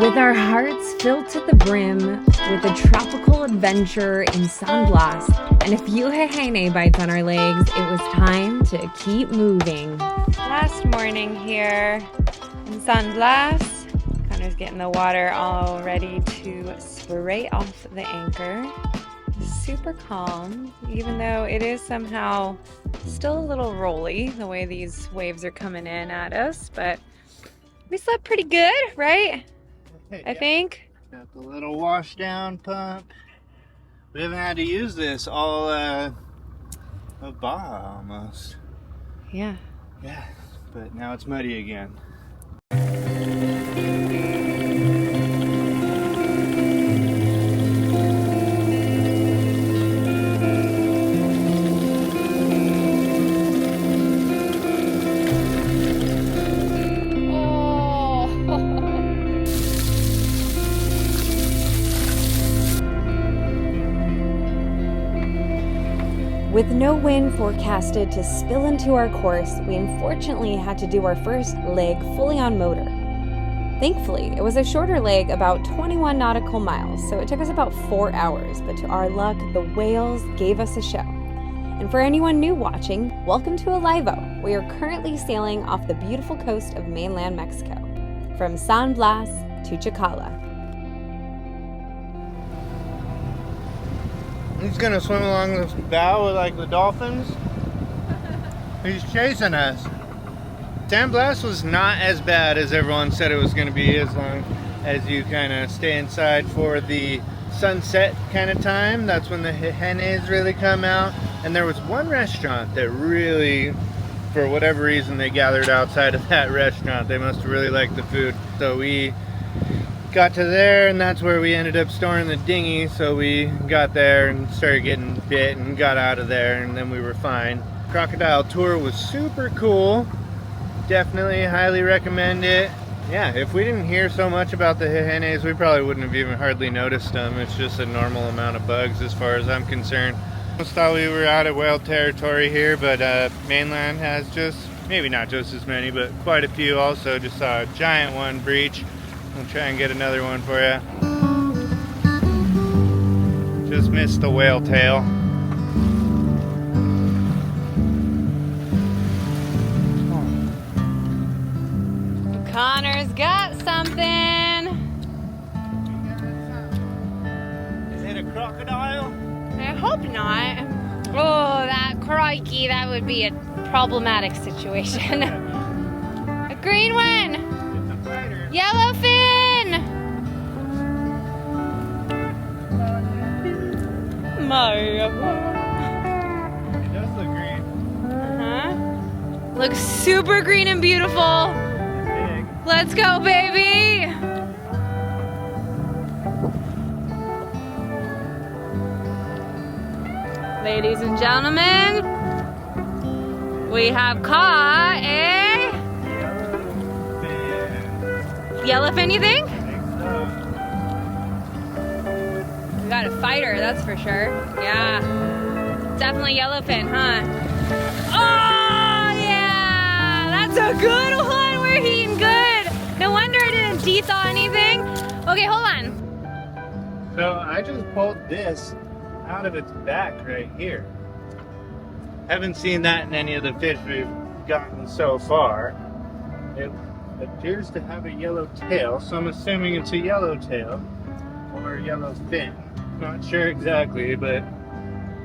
With our hearts filled to the brim with a tropical adventure in San Blas and a few hehene bites on our legs, it was time to keep moving. Last morning here in San Blas, Connor's getting the water all ready to spray off the anchor. Super calm, even though it is somehow still a little rolly the way these waves are coming in at us, but we slept pretty good, right? I think. Got the little wash down pump. We haven't had to use this all a bar almost. Yeah. Yeah, but now it's muddy again. With no wind forecasted to spill into our course, we unfortunately had to do our first leg fully on motor. Thankfully, it was a shorter leg, about 21 nautical miles, so it took us about 4 hours, but to our luck, the whales gave us a show. And for anyone new watching, welcome to Alivo. We are currently sailing off the beautiful coast of mainland Mexico, from San Blas to Chacala. He's gonna swim along this bow with like the dolphins. He's chasing us. San Blas was not as bad as everyone said it was gonna be, as long as you kind of stay inside for the sunset kind of time. That's when the hehenes really come out. And there was one restaurant that really, for whatever reason, they gathered outside of that restaurant. They must have really liked the food. So we got to there, and that's where we ended up storing the dinghy. So we got there and started getting bit and got out of there, and then we were fine. Crocodile tour was super cool. Definitely highly recommend it. Yeah, if we didn't hear so much about the hehenes, we probably wouldn't have even hardly noticed them. It's just a normal amount of bugs as far as I'm concerned. I almost thought we were out of whale territory here, but mainland has just, maybe not just as many, but quite a few also. Just saw a giant one breach. I'll try and get another one for you. Just missed the whale tail. Connor's got something. Is it a crocodile? I hope not. Oh, that crikey, that would be a problematic situation. A green one. It's a fighter. Yellowfin! It does look green. Uh-huh. Looks super green and beautiful. Big. Let's go, baby! Ladies and gentlemen, we have caught a yellowfin, you think? I think so. We got a fighter, that's for sure. Yeah. Definitely yellowfin, huh? Oh, yeah! That's a good one! We're eating good! No wonder I didn't de-thaw anything. Okay, hold on. So I just pulled this out of its back right here. Haven't seen that in any of the fish we've gotten so far. It appears to have a yellow tail, so I'm assuming it's a yellow tail or a yellow fin. Not sure exactly, but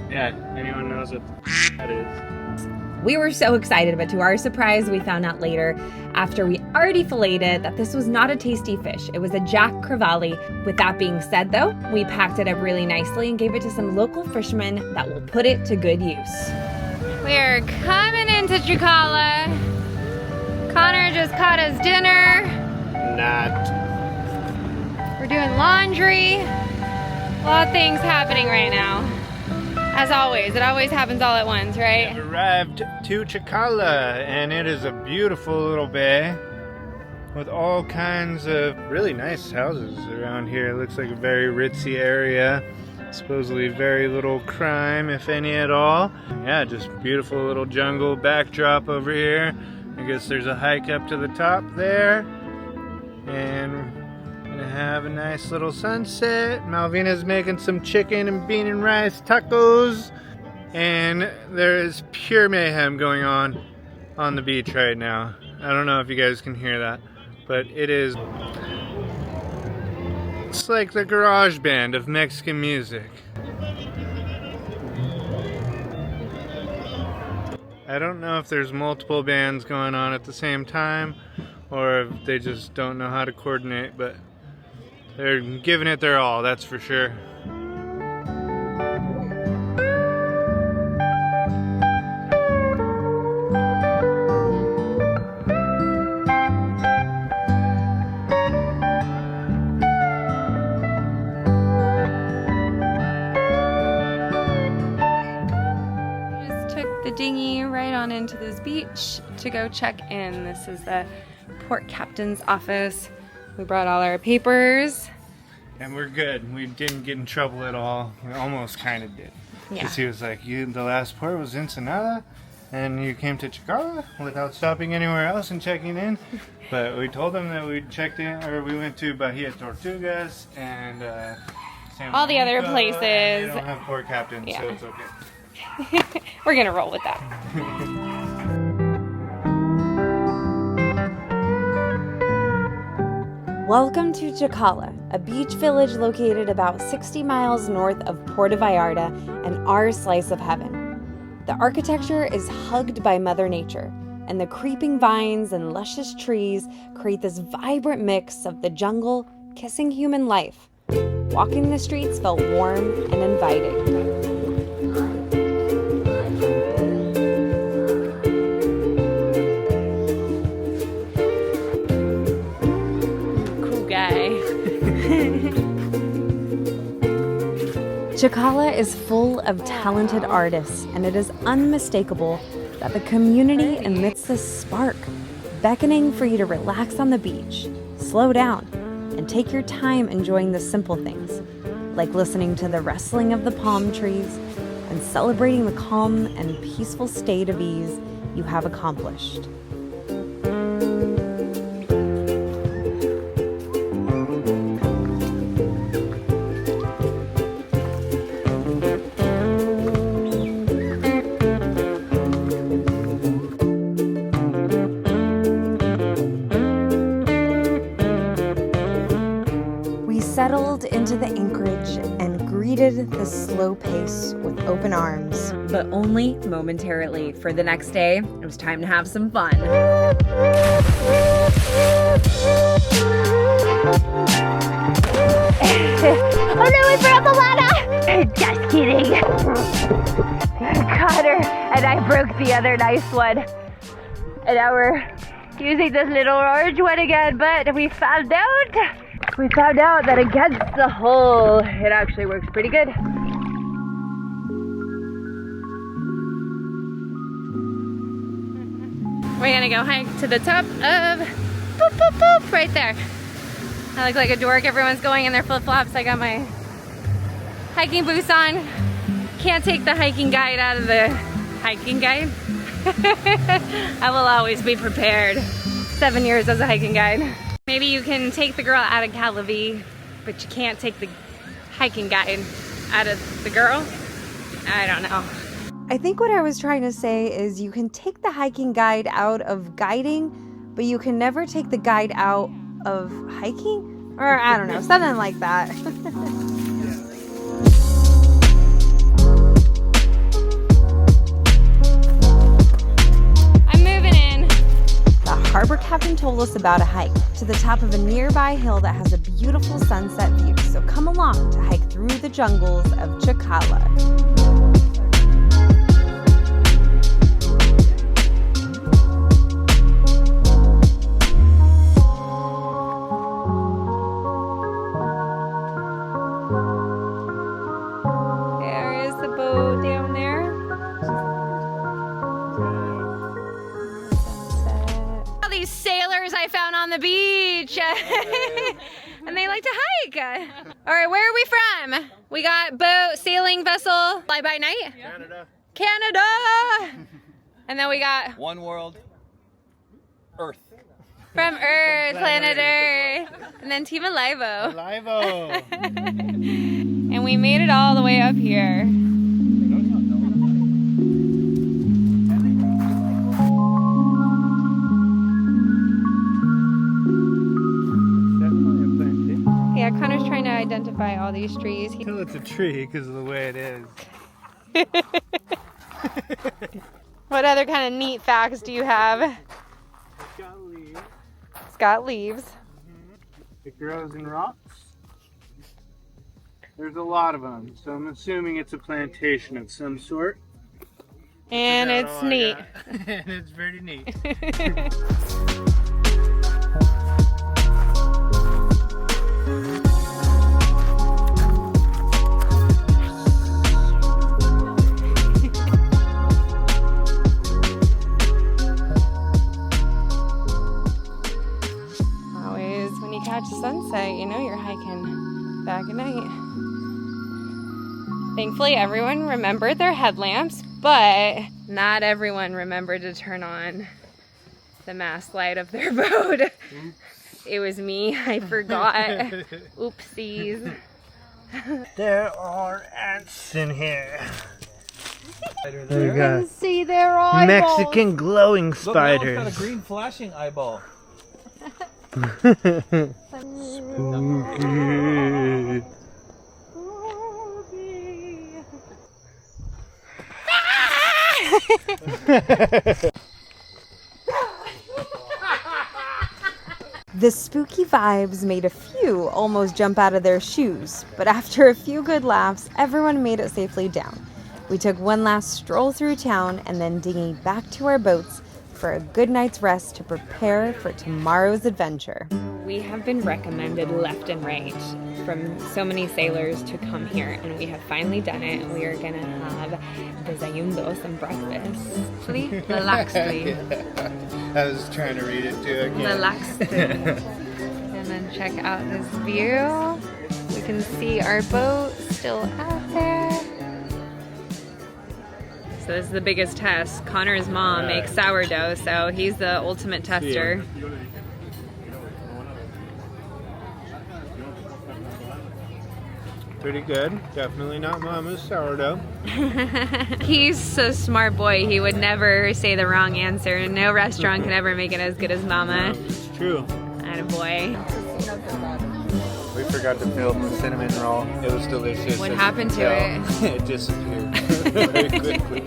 yeah, anyone knows what that is. We were so excited, but to our surprise, we found out later, after we already filleted, that this was not a tasty fish. It was a jack crevalle. With that being said, though, we packed it up really nicely and gave it to some local fishermen that will put it to good use. We're coming into Chacala. Connor just caught us dinner. Not. We're doing laundry. A lot of things happening right now. As always, it always happens all at once, right? We've arrived to Chacala, and it is a beautiful little bay with all kinds of really nice houses around here. It looks like a very ritzy area. Supposedly very little crime, if any at all. Yeah, just beautiful little jungle backdrop over here. I guess there's a hike up to the top there. And Gonna have a nice little sunset. Malvina's making some chicken and bean and rice tacos. And there is pure mayhem going on the beach right now. I don't know if you guys can hear that, but it's like the garage band of Mexican music. I don't know if there's multiple bands going on at the same time or if they just don't know how to coordinate, but they're giving it their all, that's for sure. Dinghy right on into this beach to go check in. This is the port captain's office. We brought all our papers. And we're good. We didn't get in trouble at all. We almost kind of did. Yeah. Because he was like, the last port was Ensenada, and you came to Chacala without stopping anywhere else and checking in. But we told him that we checked in, or we went to Bahia Tortugas and San all the other Blas, places. and they don't have port captains, Yeah. so it's okay. We're gonna roll with that. Welcome to Chacala, a beach village located about 60 miles north of Puerto Vallarta and our slice of heaven. The architecture is hugged by Mother Nature, and the creeping vines and luscious trees create this vibrant mix of the jungle kissing human life. Walking the streets felt warm and inviting. Chacala is full of talented artists, and it is unmistakable that the community emits this spark, beckoning for you to relax on the beach, slow down, and take your time enjoying the simple things, like listening to the rustling of the palm trees and celebrating the calm and peaceful state of ease you have accomplished. Settled into the anchorage and greeted the slow pace with open arms. But only momentarily. For the next day, it was time to have some fun. Oh no, we forgot the ladder! Just kidding. Caught her, and I broke the other nice one. And now we're using this little orange one again, but we found out that against the hull, it actually works pretty good. We're gonna go hike to the top of boop, boop, boop, right there. I look like a dork. Everyone's going in their flip-flops. I got my hiking boots on. Can't take the hiking guide out of the hiking guide. I will always be prepared. 7 years as a hiking guide. Maybe you can take the girl out of Calavi, but you can't take the hiking guide out of the girl? I don't know. I think what I was trying to say is you can take the hiking guide out of guiding, but you can never take the guide out of hiking? Or I don't know, something like that. Harbor captain told us about a hike to the top of a nearby hill that has a beautiful sunset view. So come along to hike through the jungles of Chacala. There is the boat down there. These sailors I found on the beach and they like to hike. All right, where are we from? We got boat, sailing vessel, fly by night. Canada. And then we got One World, Earth. From Earth, planet Earth. And then Team Alivo. Alivo. And we made it all the way up here. Yeah, Connor's trying to identify all these trees. Until it's a tree because of the way it is. What other kind of neat facts do you have? It's got leaves. It's got leaves. It grows in rocks. There's a lot of them, so I'm assuming it's a plantation of some sort. And it's neat. And it's pretty neat. Sunset, you know you're hiking back at night. Thankfully everyone remembered their headlamps, but not everyone remembered to turn on the mast light of their boat. Oops. It was me, I forgot. Oopsies. There are ants in here. There you go. See their eyeballs. Mexican glowing spiders. Look, got a green flashing eyeball. Spooky. The spooky vibes made a few almost jump out of their shoes, but after a few good laughs, everyone made it safely down. We took one last stroll through town and then dinghied back to our boats for a good night's rest to prepare for tomorrow's adventure. We have been recommended left and right from so many sailors to come here, and we have finally done it. We are gonna have desayuno, some breakfast. Lalaxtli. I was trying to read it too. Lalaxtli. And then check out this view. We can see our boat still out there. So this is the biggest test. Connor's mom makes sourdough, so he's the ultimate tester. Pretty good. Definitely not Mama's sourdough. He's a smart boy. He would never say the wrong answer. No restaurant can ever make it as good as Mama. It's true. Attaboy. We forgot to film the cinnamon roll. It was delicious. What happened to it? It disappeared very quickly.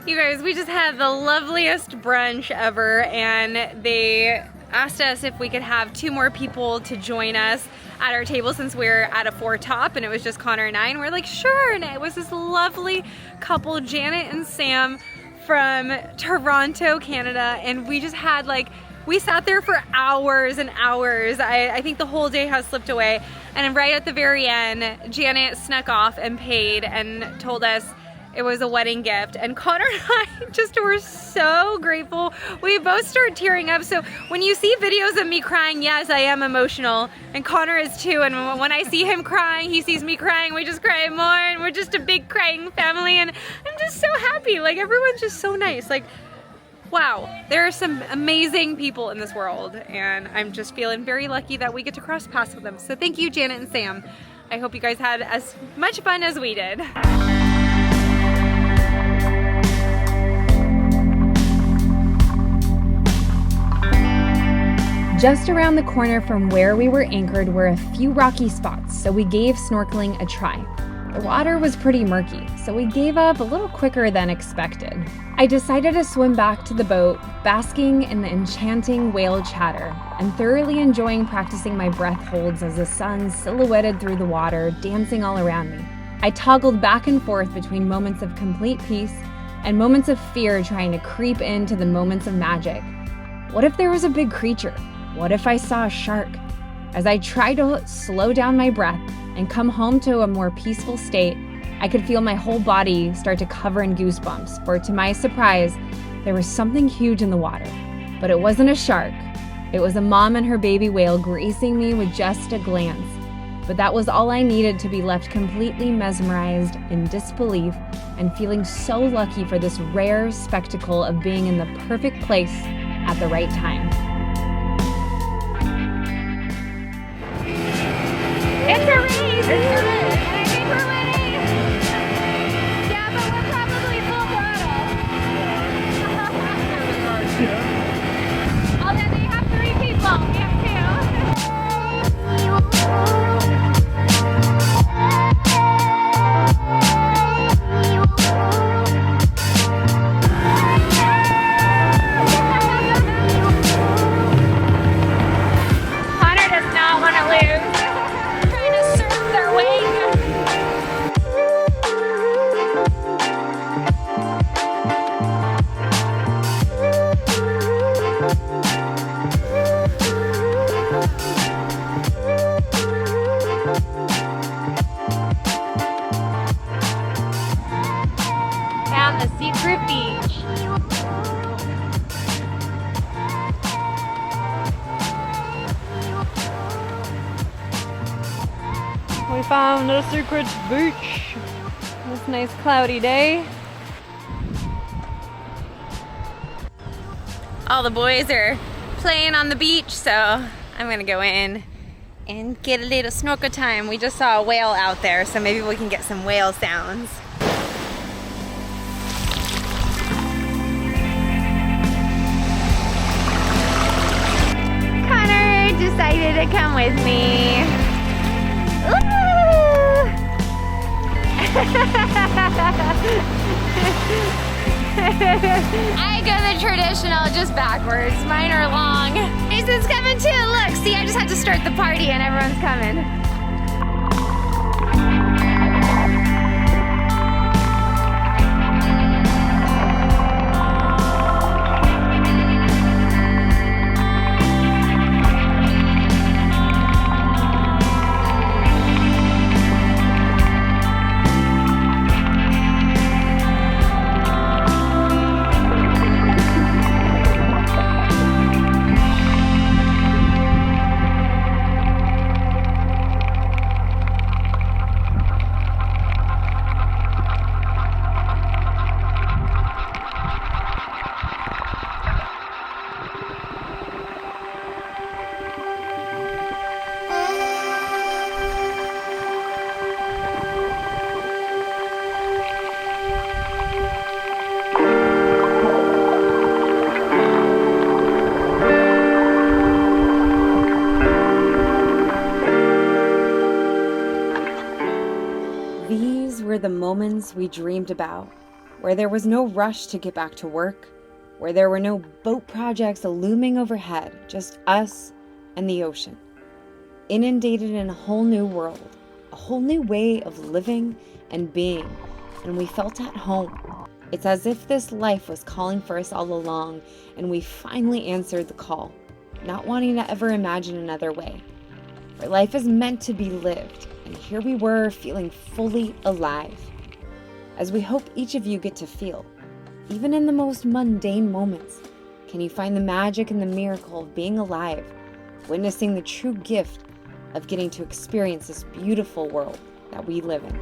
You guys, we just had the loveliest brunch ever, and they asked us if we could have 2 more people to join us at our table since we're at a 4-top and it was just Connor and I, and we're like, sure. And it was this lovely couple, Janet and Sam from Toronto, Canada, and we just had we sat there for hours and hours. I think the whole day has slipped away, and right at the very end, Janet snuck off and paid and told us it was a wedding gift, and Connor and I just were so grateful. We both started tearing up. So when you see videos of me crying, yes, I am emotional, and Connor is too, and when I see him crying, he sees me crying, we just cry more, and we're just a big crying family, and I'm just so happy. Everyone's just so nice. Wow, there are some amazing people in this world, and I'm just feeling very lucky that we get to cross paths with them. So thank you, Janet and Sam. I hope you guys had as much fun as we did. Just around the corner from where we were anchored were a few rocky spots, so we gave snorkeling a try. The water was pretty murky, so we gave up a little quicker than expected. I decided to swim back to the boat, basking in the enchanting whale chatter, and thoroughly enjoying practicing my breath holds as the sun silhouetted through the water, dancing all around me. I toggled back and forth between moments of complete peace and moments of fear trying to creep into the moments of magic. What if there was a big creature? What if I saw a shark? As I tried to slow down my breath and come home to a more peaceful state, I could feel my whole body start to cover in goosebumps, for to my surprise, there was something huge in the water. But it wasn't a shark. It was a mom and her baby whale gracing me with just a glance. But that was all I needed to be left completely mesmerized in disbelief and feeling so lucky for this rare spectacle of being in the perfect place at the right time. It's a race! It's a race! And I think we're winning! Yeah, but we're probably full throttle. Although they have 3 people, we have 2. Hunter does not want to lose. Trying to surf their wake. Found the secret beach. We found the secret beach. This nice cloudy day. All the boys are playing on the beach, so I'm gonna go in and get a little snorkel time. We just saw a whale out there, so maybe we can get some whale sounds. Connor decided to come with me. Ooh. I go the traditional, just backwards. Mine are long. Jason's coming too. Look, see, I just had to start the party and everyone's coming. Were the moments we dreamed about, where there was no rush to get back to work, where there were no boat projects looming overhead, just us and the ocean, inundated in a whole new world, a whole new way of living and being, and we felt at home. It's as if this life was calling for us all along, and we finally answered the call, not wanting to ever imagine another way. For life is meant to be lived, and here we were feeling fully alive. As we hope each of you get to feel, even in the most mundane moments, can you find the magic and the miracle of being alive, witnessing the true gift of getting to experience this beautiful world that we live in.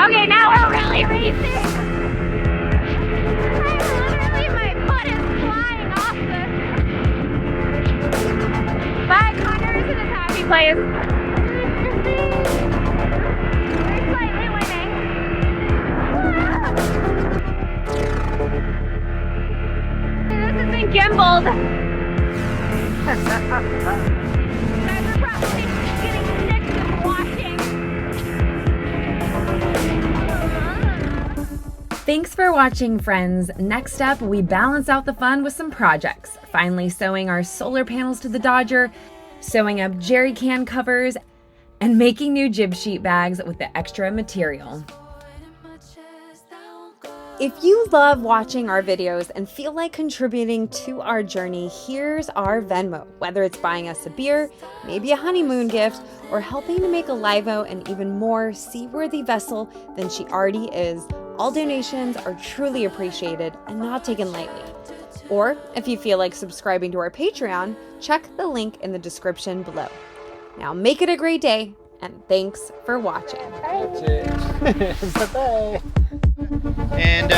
Okay, now we're really racing. Literally, my foot is flying off this. Bye, Connor is in a happy place. We're slightly winning. This has been gimbaled. Thanks for watching, friends. Next up, we balance out the fun with some projects. Finally sewing our solar panels to the Dodger, sewing up jerry can covers, and making new jib sheet bags with the extra material. If you love watching our videos and feel like contributing to our journey, here's our Venmo. Whether it's buying us a beer, maybe a honeymoon gift, or helping to make Alivo an even more seaworthy vessel than she already is, all donations are truly appreciated and not taken lightly. Or if you feel like subscribing to our Patreon, check the link in the description below. Now make it a great day, and thanks for watching. That's it. Bye-bye. And